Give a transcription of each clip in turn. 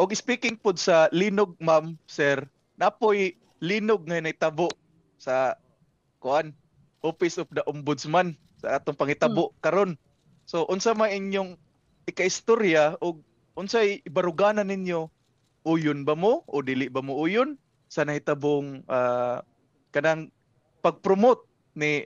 Og speaking pod sa linog, ma'am, sir, napoy linog nga nahitabo sa kuan Office of the Ombudsman sa atong pangitabo karon. So unsa man inyong ikaistorya o unsay ibaruganan ninyo, uyon ba mo o dili ba mo uyon sa nahitabong kanang pag-promote ni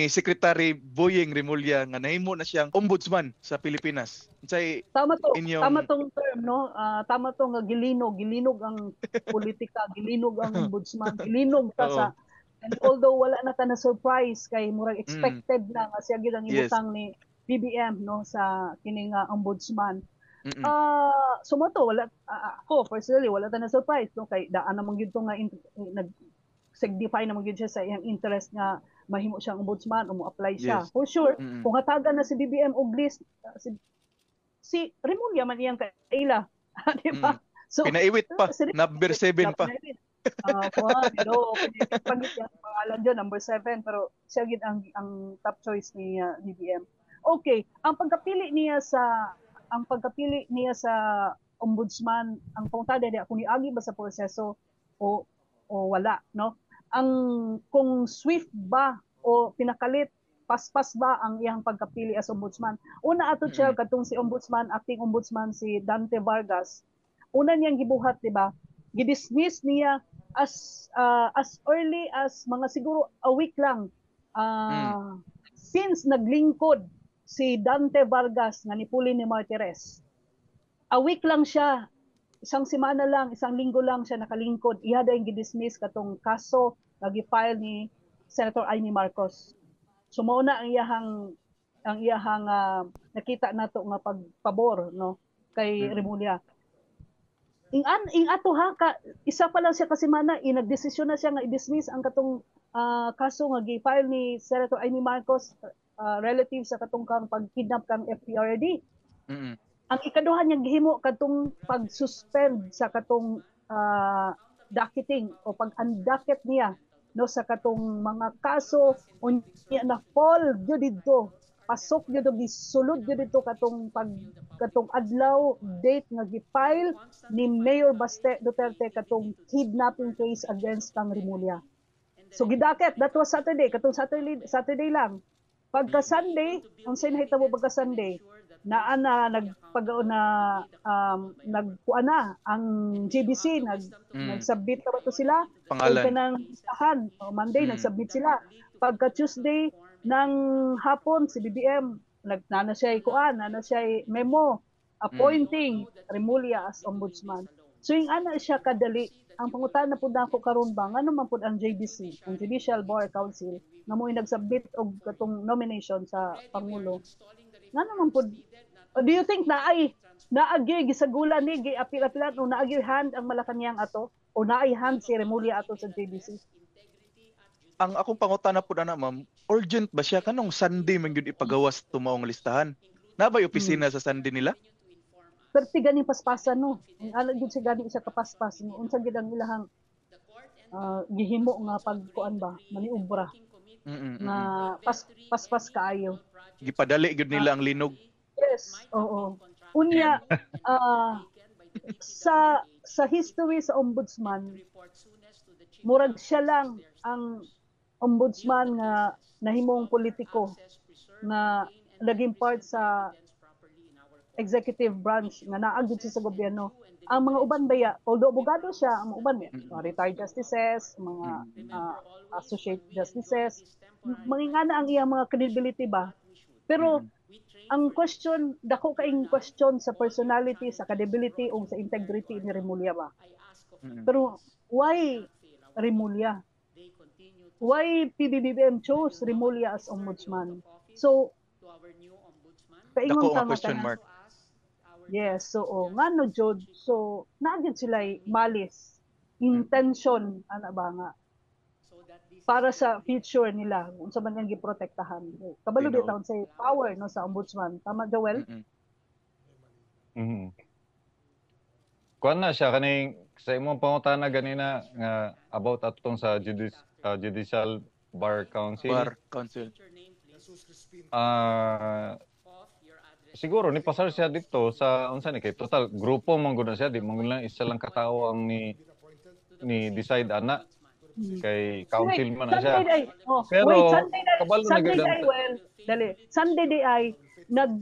Secretary Boyeng Remulla nga nahimo na siyang ombudsman sa Pilipinas? Unsay Tama inyong tong term, no? Tama to nga gilinog ang politika, gilinog ang ombudsman, gilinog ta Oo. and although wala na ta na surprise kay murag Mm. expected na nga siya gid ang Yes. ibutang ni BBM no sa kining ombudsman. Mm. Sumoto wala ako personally wala ta na surprise no kay daan namang gyud to nga nag signify namang gyud siya sa iyang interest nga mahimo siyang ombudsman o mo-apply siya. Yes. For sure, Mm. kung hatagan na si BBM og list si Remulla man iyang kaila, di ba? So Pinaiwit pa, number 7 pa. Pagit yung pangalan dyan, number 7, pero siya gid ang top choice ni BBM. Okay, ang pagkapili niya sa ombudsman, ang pangutana niya kung niagi ba sa proseso o wala, no? Kung swift ba o pinakalit, paspas ba ang iyang pagkapili as ombudsman? Una ato siya katong si acting ombudsman si Dante Vargas. Una niyang gibuhat, di ba? Gidismiss niya as early as mga siguro a week lang since naglingkod si Dante Vargas nga nipuli ni Martires. A week lang siya, isang semana lang, isang linggo lang siya nakalingkod. Iya dahil gidismiss katong kaso nga gi-file ni Senator Amy Marcos. So mao na ang iyahang nakita nato nga pagpabor no kay Remulla. Ing ato ha ka isa pa lang siya kasi mana nagdesisyon na siya nga i-dismiss ang katong kaso nga gi-file ni Senator Amy Marcos relative sa katong kang pagkidnap kang FPRD. Ang ikaduha niya gihimo katong pag-suspend sa katong docketing o pag-undocket niya no sa katong mga kaso unya na fall gyud didto pasok gyud gisulod gyud dito katong adlaw date nga gi-file ni Mayor Baste Duterte katong kidnapping case against kang Remulla. So gidaket that was Saturday katong Saturday lang. Pagka Sunday, ang sinahitabo pagka Sunday, nagkuana ang GBC nagsubmit na ba to sila Pangalan. o kanang listahan Monday nagsubmit sila pagka Tuesday ng hapon si BBM nana siya memo appointing Remulla as ombudsman. So yung ana siya kadali ang pangutana pud nako karon ba ngano man pud ang JBC ang Judicial Bar Council nga mo nagsubmit og katong nomination sa pangulo ngano man pud. Do you think naagi gisagulan ni giapil-apilan o naagi hand ang Malacañang ato o naay hand si Remulla ato sa JBC? Ang akong pangutana pud ana ma'am, urgent ba siya kanong Sunday man gyud ipagawas tumaong listahan? Na ba opisina sa Sunday nila? Perti gani paspasan no. Ano gyud si gani isa ka paspas no. Unsa gyud ang ilahang gihimo nga pagkuan ba maniubra. Na paspas kaayo. Gipadali gyud nila ang linog. Yes, oo. Unya sa history sa ombudsman murag siya lang ang ombudsman nga nahimong politiko na naging part sa executive branch nga naagid siya sa gobyerno. Ang mga uban baya, although abogado siya, ang uban retired justices, mga associate justices, mangingana ang iyang mga credibility ba. Pero ang question, dako kaing question sa personality, sa credibility o sa integrity ni Remulla ba. Pero why Remulla? Why PBBM chose Remulla as ombudsman? So, kaingon ta question mark. Yes, so ngano jud so naagid sila malis intention ana ba nga para sa future nila unsa man yang giprotektahan kabalo bitaw sa power no sa ombudsman tama Joel. Kuan na siya kaning sa imong pangutana ganina nga about atong sa Judicial Bar Council. siguro ni pasar siya dito sa unsa ni kay total grupo man gud na siya di man lang isa lang katao ang ni decide ana Hmm. kay Wait, councilman na Sunday siya. day. Oh, wait, Pero Sunday day. kabalo na Sunday gyud day, well, dali. Sunday day ay nag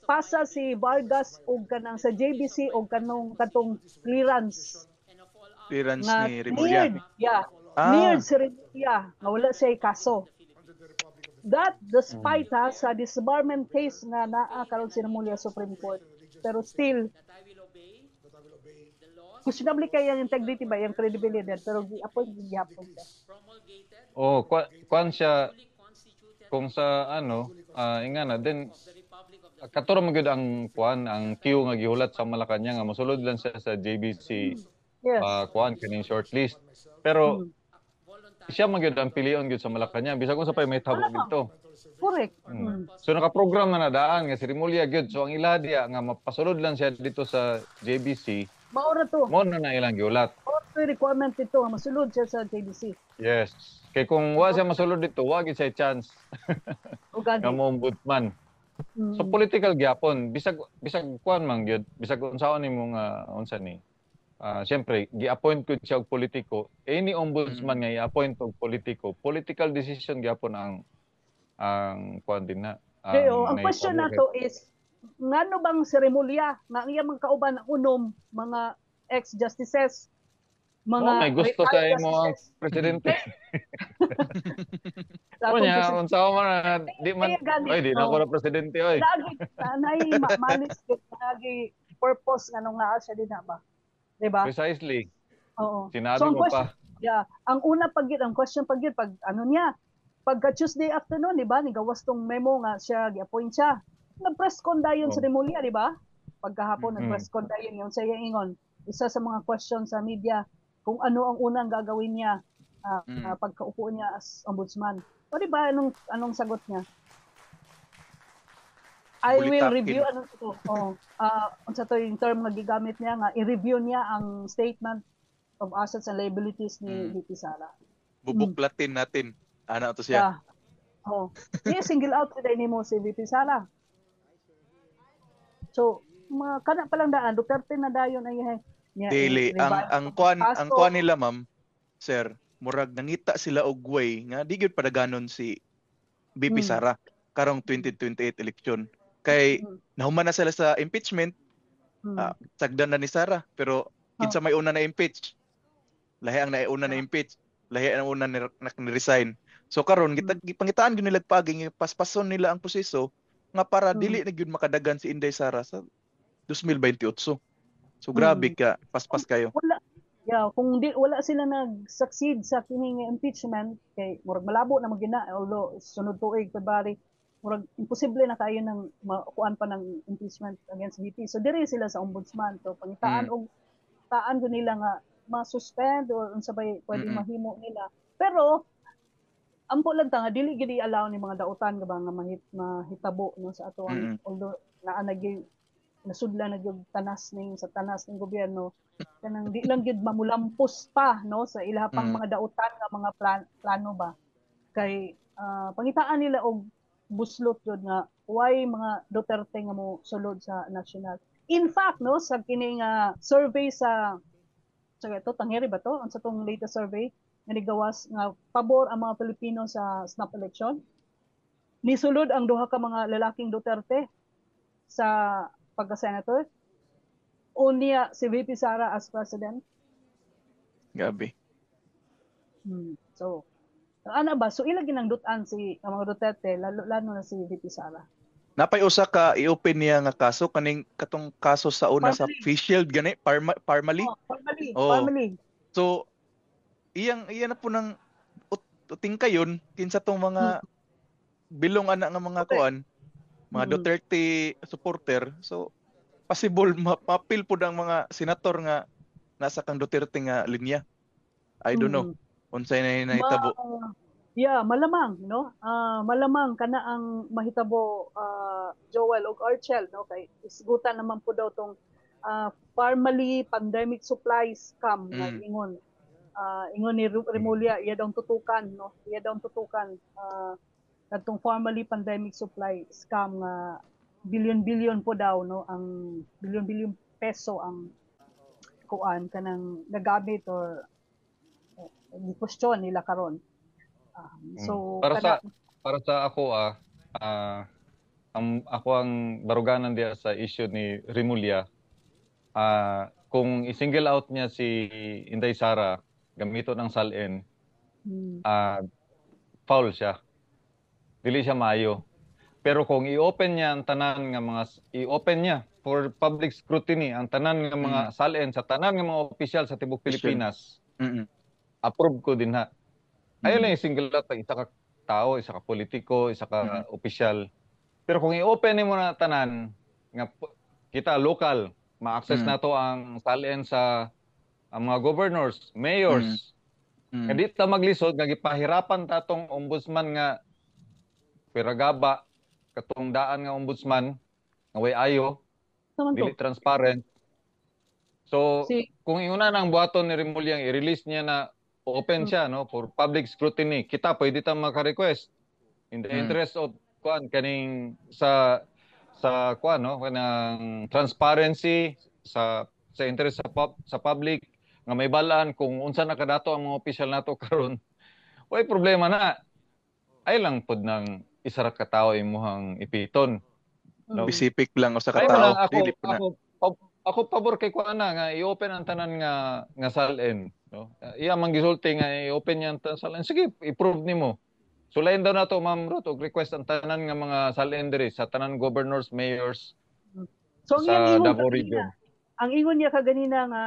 pasa si Vargas og kanang sa JBC og katong clearance Clearance nga ni Rimulya. cleared Ah, si Rimulya nga wala siya kaso. That despite sa disbarment case nga naa karon si Rimulya Supreme Court. Pero still questionable kay ang integrity ba, yung credibility, pero gi-appoint siya. oh kwan siya kung sa ano ingana then katuro man gyud ang kwan ang queue nga gihulat sa Malacañang nga mosulod lang siya sa JBC Yes. kwan kining shortlist. Pero Mm. siya man gyud ang pilion gyud sa Malacañang bisag kung sa pay may tabo Malamang. dito. Correct. So naka-program na nadaan nga si Rimulya gyud. So ang ila diya nga mapasulod lang siya dito sa JBC, Maura to. mo na ilang giulat. Maura requirement ito nga masulod siya sa JBC. Yes. Kay kung wa siya masulod dito, wa gyud siya chance O nga gani. mo ombudsman. So Mm. political gyapon bisag kuan man gyud, bisag unsaon nimo nga unsa ni. Siyempre, gi-appoint ko siya og politiko. Any ombudsman nga i-appoint og politiko, political decision gyapon ang kuan din na. Kaya, ang question na to is, ngano bang si Rimulya nga ang iyang mga kauban ang unom, mga ex-justices, mga may gusto sa retired imo ang justices. presidente. Atong Kunya, presidente. unsa man di man Kaya ganit, oy di na ako na presidente oy. Lagi, nanay malis, lagi purpose nga nung naa siya din na ba? Diba? Precisely. Oo. Sinabi ang mo question, pa. ang una ang question pag ano niya, pagka Tuesday afternoon, di ba, nigawas tong memo nga siya, gi-appoint siya. Nag-press con dayon sa Rimulya, di ba? Pagkahapon, nag-press con dayon yun sa ingon. Isa sa mga question sa media, kung ano ang unang gagawin niya pagkaupo niya as ombudsman. O di ba, anong sagot niya? I will review ano ito. Unsa to yung term nga gigamit niya nga i-review niya ang statement of assets and liabilities ni VP Sara. bubuklatin natin. Ana to siya. Niya single out today nimo si VP Sara. So, kana pa lang daan Duterte na dayon ay Dili ang kuan nila ma'am, sir, murag nangita sila og way nga di gyud padaganon si VP Sara karong 2028 election. Kay nahuman na sila sa impeachment, sagdan na ni Sara, pero kinsa may una na impeach. Lahi ang nauna na impeach, lahi ang una ni resign. So karon gipangitaan gyud nila paging paspason nila ang proseso nga para dili na gyud makadagan si Inday Sara sa 2028. So grabe ka, paspas kayo. Kung wala sila nag-succeed sa kining impeachment kay murag malabo na magina although sunod tuig February murag imposible na kayo nang makuan pa ng impeachment against VP. So diri sila sa ombudsman. So pangitaan og taan ko nila nga ma-suspend or unsa bay pwedeng mahimo nila. Pero ampo lang ta nga dili gid i-allow ni mga dautan nga ba nga mahitabo no sa ato although naa nasudlan na gyud sa tanas ning gobyerno kanang di lang gyud mamulampos pa no sa ilahang mga dautan nga mga plano ba kay pangitaan nila og buslot jud nga why mga Duterte nga mo sulod sa national. In fact no sa kining survey sa ito tangheri ba to sa tong latest survey nga nigawas nga pabor ang mga Pilipino sa snap election, nisulod ang duha ka mga lalaking Duterte sa pagka-senator. Unya si VP Sara as president. Gabi. So, ana ba? So ila ginangdutan si ang mga Duterte lalo na si VP Sara. Napay usa ka i-open niya nga kaso katong kaso sa una sa face shield gani Parmali. Parmali. So iyang na po nang tingkayon kinsa tong mga bilong ana nga mga kuan, mga Duterte supporter. So possible mapil pud ang mga senator nga nasa kang Duterte nga linya. I don't know unsay na nahitabo. Malamang no. Malamang kana ang mahitabo Joel og Archel no kay isgutan naman po daw tong Parmali pandemic supplies scam nga ingon. Ingon ni Rimulya iya daw tutukan no. Iya daw tutukan kadtong Parmali pandemic supply scam nga bilyon-bilyon po daw no ang bilyon-bilyon peso ang kuan kanang nagamit or ni question nila karon. So para sa ako ako ang baruganan diya sa issue ni Rimulya, kung i-single out niya si Inday Sara gamito ng SALN, foul siya. Dili siya maayo. Pero kung i-open niya ang tanan nga i-open niya for public scrutiny ang tanan nga mga SALN sa tanan nga mga opisyal sa tibok Pilipinas, approve ko din ha. Ayaw lang i-single out isa ka tao, isa ka politiko, isa ka opisyal. Pero kung i-open mo na tanan nga kita local, ma-access nato ang SALN sa ang mga governors, mayors. Hindi ta maglisod nga gipahirapan ta tong ombudsman nga piragaba katong daan nga ombudsman nga way ayo, dili transparent. So kung inguna nang buhaton ni Rimulya i-release niya na open siya no for public scrutiny, kita pwede ta maka-request in the interest of kaning sa kuan no kanang transparency sa interest sa public nga may balaan kung unsa nakadato ang mga opisyal nato karon. Way problema na. Ay lang pod nang isa ra ka tawo imuhang ipiton. No? Specific lang o sa katao. Ako pabor kay kuan na nga i-open ang tanan nga SALN, no? Iya man gisulti nga i-open yang SALN. Sige, i-prove nimo. Sulayin daw nato Ma'am Ruth og request ang tanan nga mga SALN diri sa tanan governors, mayors so, sa Davao region. Ang ingon niya kaganina nga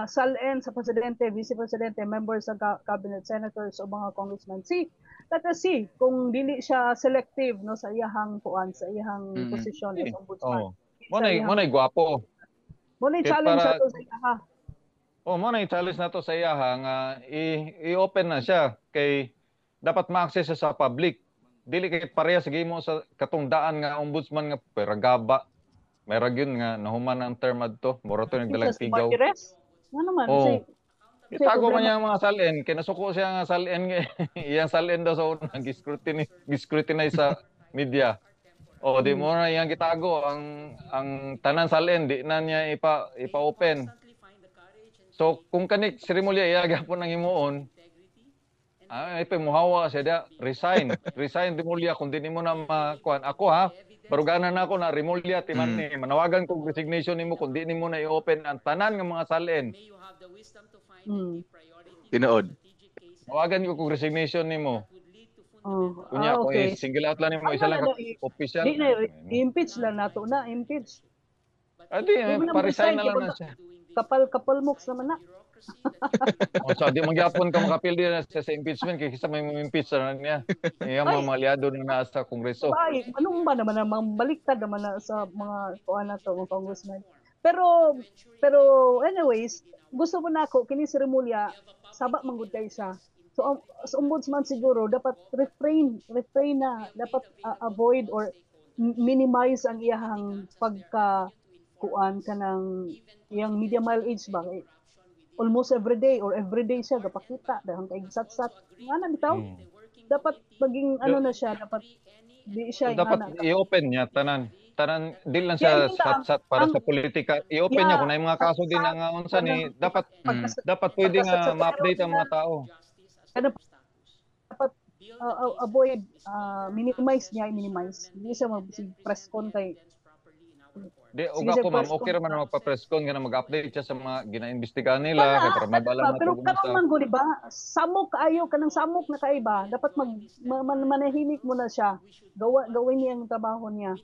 SALN sa presidente, vice presidente, members sa cabinet, senators o mga congressmen. Let us see kung dili siya selective no sa iyahang kuan, sa iyahang posisyon as ombudsman. Mo nay gwapo. Mo nay challenge sa to sa iyaha. Mo nay challenge nato sa iyaha nga i-open na siya kay dapat ma-access sa public. Dili kay pareha sige mo sa katong daan nga ombudsman nga peragaba. May ragyun nga nahuman ang term adto, moro to nagdalang tigaw. Ano naman itago man niya ang mga SALN, kay nasuko siya nga SALN iyang SALN daw sa unang giscrutinize sa media. Di mo na iyang gitago ang tanan SALN di na niya ipa-open. So kung kanik si Rimulya iya gyapon nang himuon, muhawa siya da resign Rimulya kung di mo na makuan. Ako baruganan na ako na Rimulya timan ni manawagan ko resignation nimo kung di nimo na i-open ang tanan nga mga SALN. Tinood. Mawagan ko kung resignation nimo. Kunya ko single out lang nimo isa lang official. Di na impeach lang nato na impeach. Pa-resign na lang na siya. Kapal moks naman na. So di magyapon ka makapil din sa impeachment kay kisa may impeach na niya. Iya mga aliado na nasa kongreso. Ay, anong ba naman baliktad naman na sa mga kuan nato mga congressman. Pero anyways, gusto ko na ako kini si Rimulya saba manggod kay siya. So as ombudsman siguro dapat refrain na dapat avoid or minimize ang iyahang pagka-kuan kanang iyang media mileage ba almost every day siya gapakita dahang kay satsat ngana bitaw dapat maging na siya dapat di siya dapat i-open niya tanan dili lang siya satsat para sa politika i-open niya kung may mga kaso din nga unsa ni dapat pwede nga ma-update ang mga tao dapat avoid minimize hindi siya press con kay og ako ma'am okay ra man magpa-press con nga mag-update siya sa mga ginaimbestigahan nila kay para mabala na pero karon man gud ba samok ayo kanang samok na kay ba dapat manahimik mo na siya gawin niya ang trabaho niya.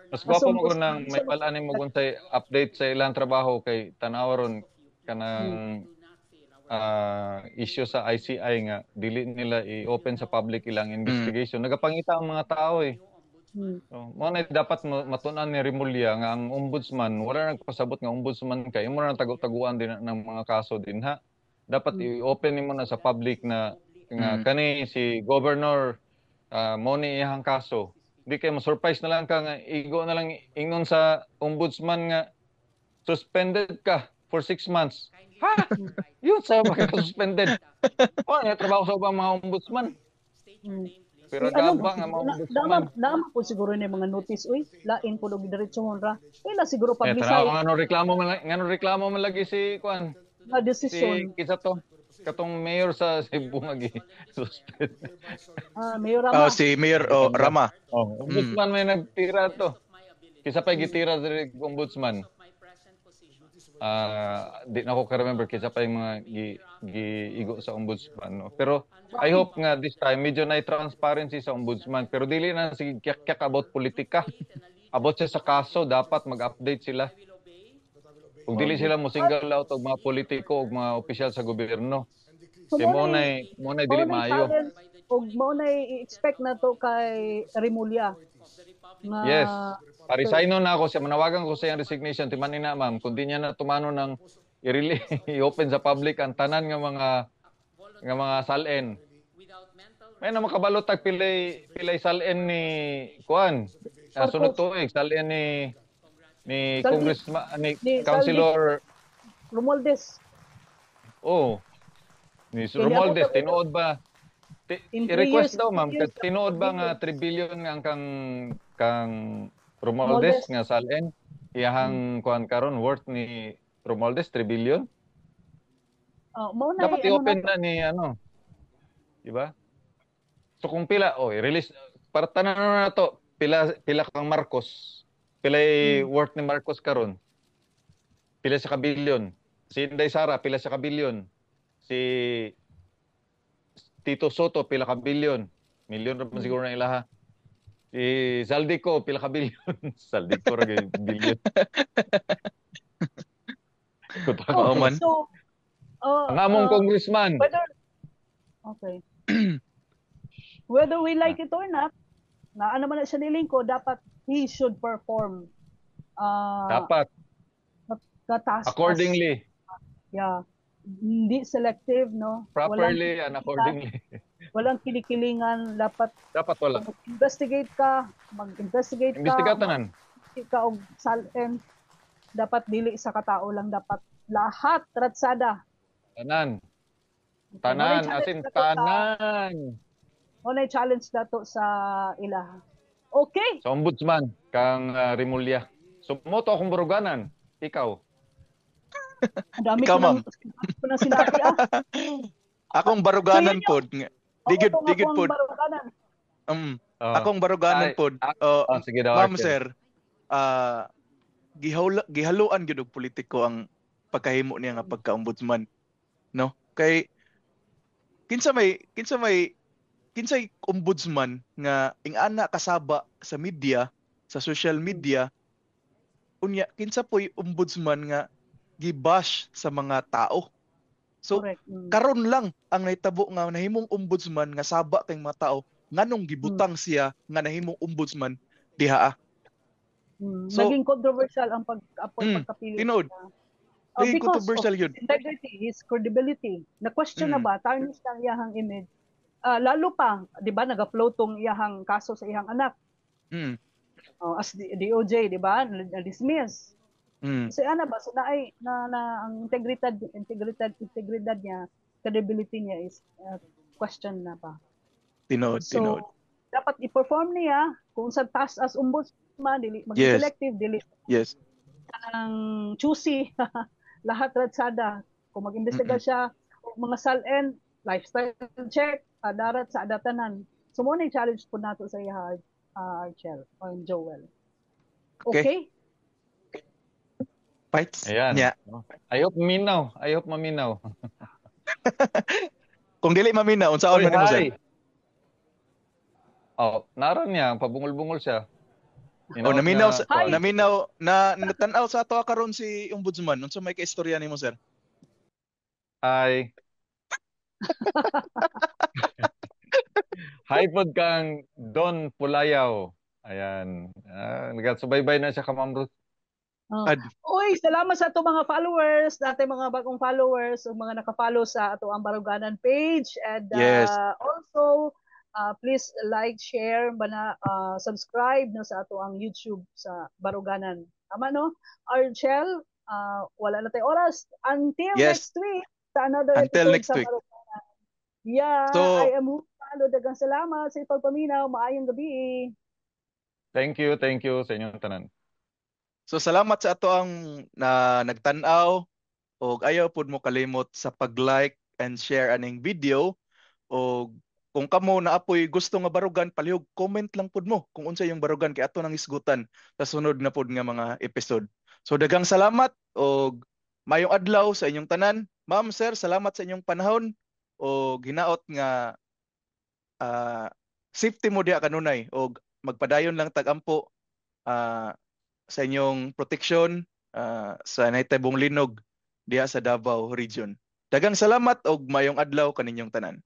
Mas gwapo mo kung nang may palanin mo kung sa update sa ilang trabaho kay tanawaron kanang issue sa ICI nga dili nila i-open sa public ilang investigation. Nagapangita ang mga tao So, mo na dapat matunan ni Rimulya nga ang ombudsman wala nagpasabot nga ombudsman kay mo na tagu-taguan din ng mga kaso din ha. Dapat i-open mo na sa public na nga kani si governor mo ni iyang kaso. Di kay ma-surprise na lang ka nga igo na lang ingon sa ombudsman nga suspended ka for 6 months. Ha? Yun sa makaka-suspended. Ano trabaho sa mga ombudsman? pero ano gabang ang mga ombudsman. dama po siguro ni mga notice uy, lain po og diretsohon ra. Wala siguro Tanaw publicize ngano reklamo man lagi si kuan, nga si desisyon. kita to, katong mayor sa Cebu nga suspend. Mayor Rama. Si Mayor Rama. Ombudsman may nagtira to. Kisa pa gitira sa ombudsman. Di na ako ka-remember kisa pa yung mga giigo sa ombudsman, no? Pero I hope nga this time medyo na transparency sa ombudsman, pero dili na sige kyak about politika. About siya sa kaso, dapat mag-update sila. Kung dili sila mo single out og mga politiko og mga opisyal sa gobyerno. So, Kaya mo na dili maayo. Og mo na i-expect na to kay Remulla. Nga, Yes. Paresigno na ako siya, manawagan ko sa iyang resignation, timan na ma'am, kung di niya na tumano ng i-open sa public ang tanan nga mga salen. May na makabalotag pilay salen ni Kuan. Sunod tuig salen ni congressman ni councilor Romualdez. Oh. Ni Romualdez tinuod ba? I-request daw ma'am, tinuod ba nga 3 billion nga ang kang Romualdez nga salen iyahang kuan karon worth ni Romualdez 3 billion. Dapat i-open na ni ano. Di ba? So kung pila release para tanan na to pila kang Marcos. Pila worth ni Marcos karon. Pila sa kabilyon. Si Inday Sara pila sa kabilyon. Si Tito Soto pila ka bilyon. Milyon ra man siguro na ilaha. Si Saldico pila ka bilyon. Saldico ra gay bilyon. Man. So, ang among congressman. Whether we like it or not, na ano man siya nilingko, dapat he should perform. Dapat. Accordingly. Yeah. Hindi selective, no? Properly and accordingly. Walang kinikilingan, dapat wala. Mag-investigate ka. Imbestigatanan. Ka og salen. Dapat dili sa katao lang, dapat lahat ratsada. Tanan as in tanan. Onay challenge dato sa ila. Okay. Sa ombudsman kang Remulla. Sumoto akong buruganan. Ikaw. Dami Ikaw, ko ma'am. nang sinabi Akong baruganan So, pod. Digid pod. Akong baruganan pod. Sige daw. Ma'am sir, gihaluan gyud og politiko ang pagkahimo niya nga pagka-ombudsman, no? Kay kinsay ombudsman nga ingana kasaba sa media, sa social media, unya kinsa po'y ombudsman nga gibash sa mga tao. So karon lang ang nahitabo nga nahimong ombudsman nga saba kay mga tao nganong gibutang siya nga nahimong ombudsman diha. So, naging controversial ang pagkapili. Tinood. Naging controversial yun. Integrity, his credibility. Na-question na ba, tarnish na iyahang image. Lalo pa, di ba, nag-upload tong iyahang kaso sa iyahang anak. As DOJ, di ba, na-dismiss. Kasi ano ba, so ang integridad niya, credibility niya is question na pa. Tinood. Dapat i-perform niya kung sa task as ombudsman, mag-selective, dili. Yes. Ang choosy, lahat ratsada. Kung mag-imbestiga siya, mga salen, lifestyle check, darat sa adatanan. So, muna yung challenge po nato sa iya, Archel o Joel. Okay? Fights? Ayan. Yeah. I hope maminaw. Kung dili maminaw, unsaon man nimo sir? Naran niya, pabungol-bungol siya. Naminaw na natanaw sa ato karon si ombudsman. Unsa may kaistorya nimo sir? Hi pod kang Don Pulayaw. Ayan. Nagasubaybay na siya ka Ma'am Ruth. Uy, salamat sa ato mga followers, natin mga bagong followers, o mga naka-follow sa ato ang Baruganan page. And also, please like, share, subscribe no, sa ato ang YouTube sa Baruganan. Tama no? Archel, wala na tayo oras. Until next week, sa another episode sa Baruganan. Yeah, so, I am Hupan. Alo, dagang salamat sa ipagpaminaw. Maayong gabi. Thank you sa inyong tanan. So salamat sa ato ang na nagtan-aw og ayaw pud mo kalimot sa pag-like and share aning video o kung kamo naapoy gusto nga barugan palihog comment lang pud mo kung unsa yung barugan kay ato nang isgutan sa sunod na pud nga mga episode. So daghang salamat og mayong adlaw sa inyong tanan. Ma'am, sir, salamat sa inyong panahon o hinaot nga safety mo diha kanunay og magpadayon lang tag-ampo ah, sa inyong proteksyon sa nahitabo linog diha sa Davao Region. Daghang salamat og mayong adlaw kaninyong tanan.